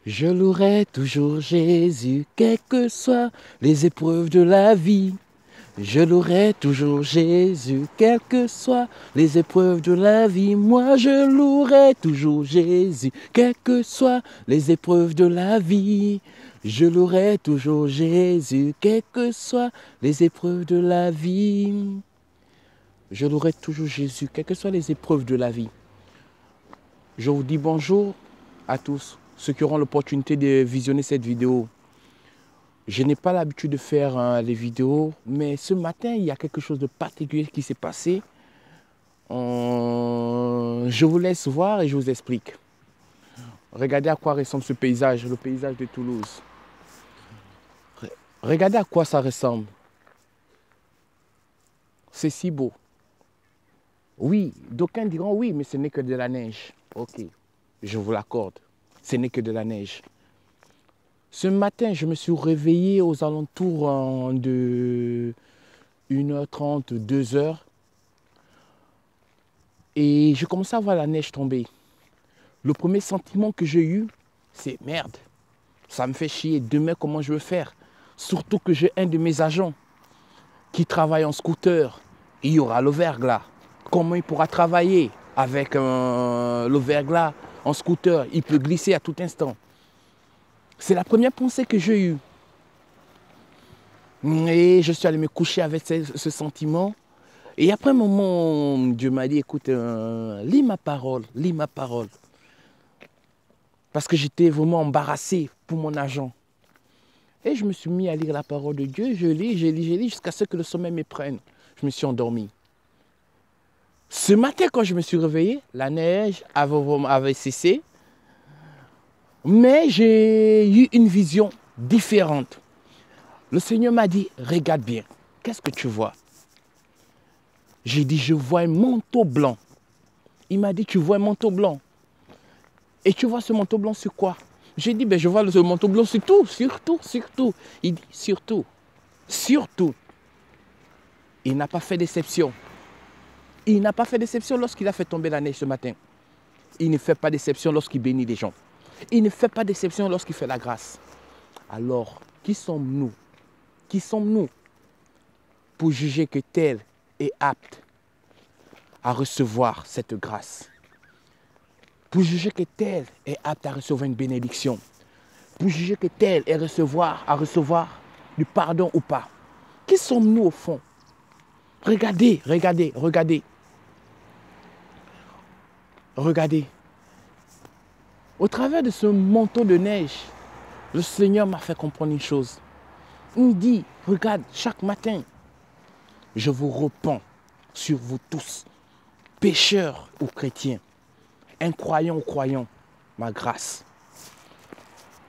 Je louerai toujours Jésus, quelles que soient les épreuves de la vie. Je louerai toujours Jésus, quelles que soient les épreuves de la vie. Moi, je louerai toujours Jésus, quelles que soient les épreuves de la vie. Je louerai toujours Jésus, quelles que soient les épreuves de la vie. Je louerai toujours Jésus, quelles que soient les épreuves de la vie. Je vous dis bonjour à tous ceux qui auront l'opportunité de visionner cette vidéo. Je n'ai pas l'habitude de faire les vidéos, mais ce matin, il y a quelque chose de particulier qui s'est passé. Je vous laisse voir et je vous explique. Regardez à quoi ressemble ce paysage, le paysage de Toulouse. Regardez à quoi ça ressemble. C'est si beau. Oui, d'aucuns diront oui, mais ce n'est que de la neige. Ok, je vous l'accorde. Ce n'est que de la neige. Ce matin, je me suis réveillé aux alentours de 1h30, 2h. Et je commençais à voir la neige tomber. Le premier sentiment que j'ai eu, c'est merde. Ça me fait chier. Demain, comment je vais faire? Surtout que j'ai un de mes agents qui travaille en scooter. Il y aura le verglas. Comment il pourra travailler avec le verglas en scooter? Il peut glisser à tout instant. C'est la première pensée que j'ai eue. Et je suis allé me coucher avec ce sentiment. Et après un moment, Dieu m'a dit, écoute, lis ma parole, lis ma parole. Parce que j'étais vraiment embarrassé pour mon agent. Et je me suis mis à lire la parole de Dieu. Je lis jusqu'à ce que le sommeil me prenne. Je me suis endormi. Ce matin, quand je me suis réveillé, la neige avait cessé. Mais j'ai eu une vision différente. Le Seigneur m'a dit, regarde bien, qu'est-ce que tu vois? J'ai dit, je vois un manteau blanc. Il m'a dit, tu vois un manteau blanc. Et tu vois ce manteau blanc sur quoi? J'ai dit, ben, je vois ce manteau blanc sur tout, surtout. Il dit, surtout. Il n'a pas fait d'exception. Il n'a pas fait d'exception lorsqu'il a fait tomber la neige ce matin. Il ne fait pas d'exception lorsqu'il bénit les gens. Il ne fait pas d'exception lorsqu'il fait la grâce. Alors, qui sommes-nous? Qui sommes-nous pour juger que tel est apte à recevoir cette grâce? Pour juger que tel est apte à recevoir une bénédiction? Pour juger que tel est à recevoir du pardon ou pas? Qui sommes-nous au fond? Regardez. Au travers de ce manteau de neige, le Seigneur m'a fait comprendre une chose. Il me dit, regarde, chaque matin, je vous repens sur vous tous, pécheurs ou chrétiens, incroyants ou croyants, ma grâce.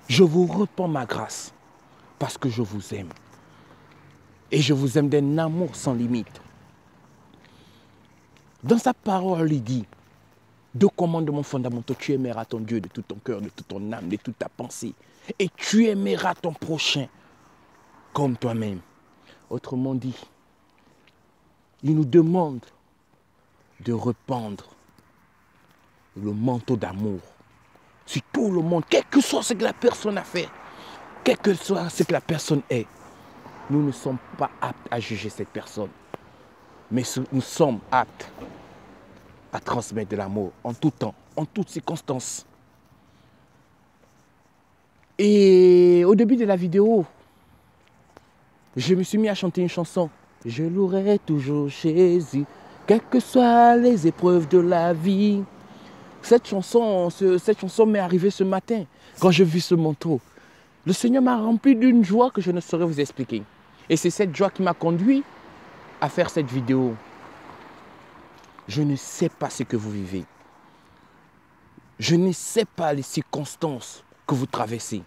Je vous repens ma grâce parce que je vous aime. Et je vous aime d'un amour sans limite. Dans sa parole, il dit, 2 commandements fondamentaux, tu aimeras ton Dieu de tout ton cœur, de toute ton âme, de toute ta pensée. Et tu aimeras ton prochain comme toi-même. Autrement dit, il nous demande de répandre le manteau d'amour sur tout le monde, quel que soit ce que la personne a fait, quel que soit ce que la personne est. Nous ne sommes pas aptes à juger cette personne, mais nous sommes aptes à transmettre de l'amour en tout temps, en toutes circonstances. Et au début de la vidéo, je me suis mis à chanter une chanson. Je louerai toujours Jésus, quelles que soient les épreuves de la vie. Cette chanson m'est arrivée ce matin, quand j'ai vu ce manteau. Le Seigneur m'a rempli d'une joie que je ne saurais vous expliquer. Et c'est cette joie qui m'a conduit à faire cette vidéo. Je ne sais pas ce que vous vivez. Je ne sais pas les circonstances que vous traversez.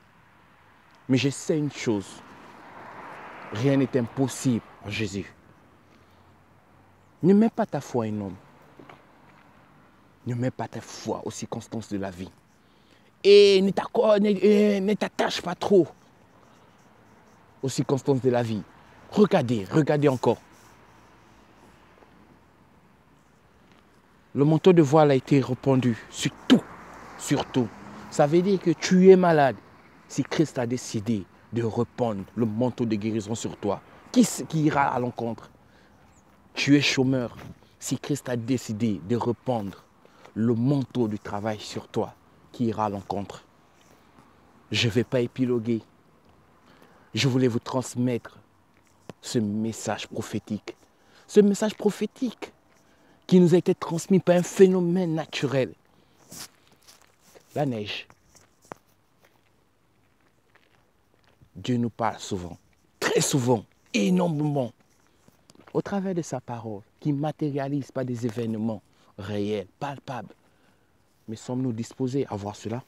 Mais je sais une chose. Rien n'est impossible en Jésus. Ne mets pas ta foi en un homme. Ne mets pas ta foi aux circonstances de la vie. Et ne t'attache pas trop aux circonstances de la vie. Regardez encore. Le manteau de voile a été répandu sur tout. Ça veut dire que tu es malade. Si Christ a décidé de répandre le manteau de guérison sur toi, qui ira à l'encontre? Tu es chômeur. Si Christ a décidé de répandre le manteau du travail sur toi, qui ira à l'encontre? Je ne vais pas épiloguer. Je voulais vous transmettre ce message prophétique. Ce message prophétique qui nous a été transmis par un phénomène naturel. La neige. Dieu nous parle souvent, très souvent, énormément, au travers de sa parole, qui ne matérialise pas des événements réels, palpables. Mais sommes-nous disposés à voir cela?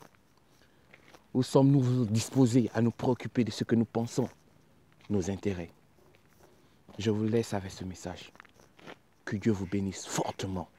Ou sommes-nous disposés à nous préoccuper de ce que nous pensons, nos intérêts? Je vous laisse avec ce message. Que Dieu vous bénisse fortement.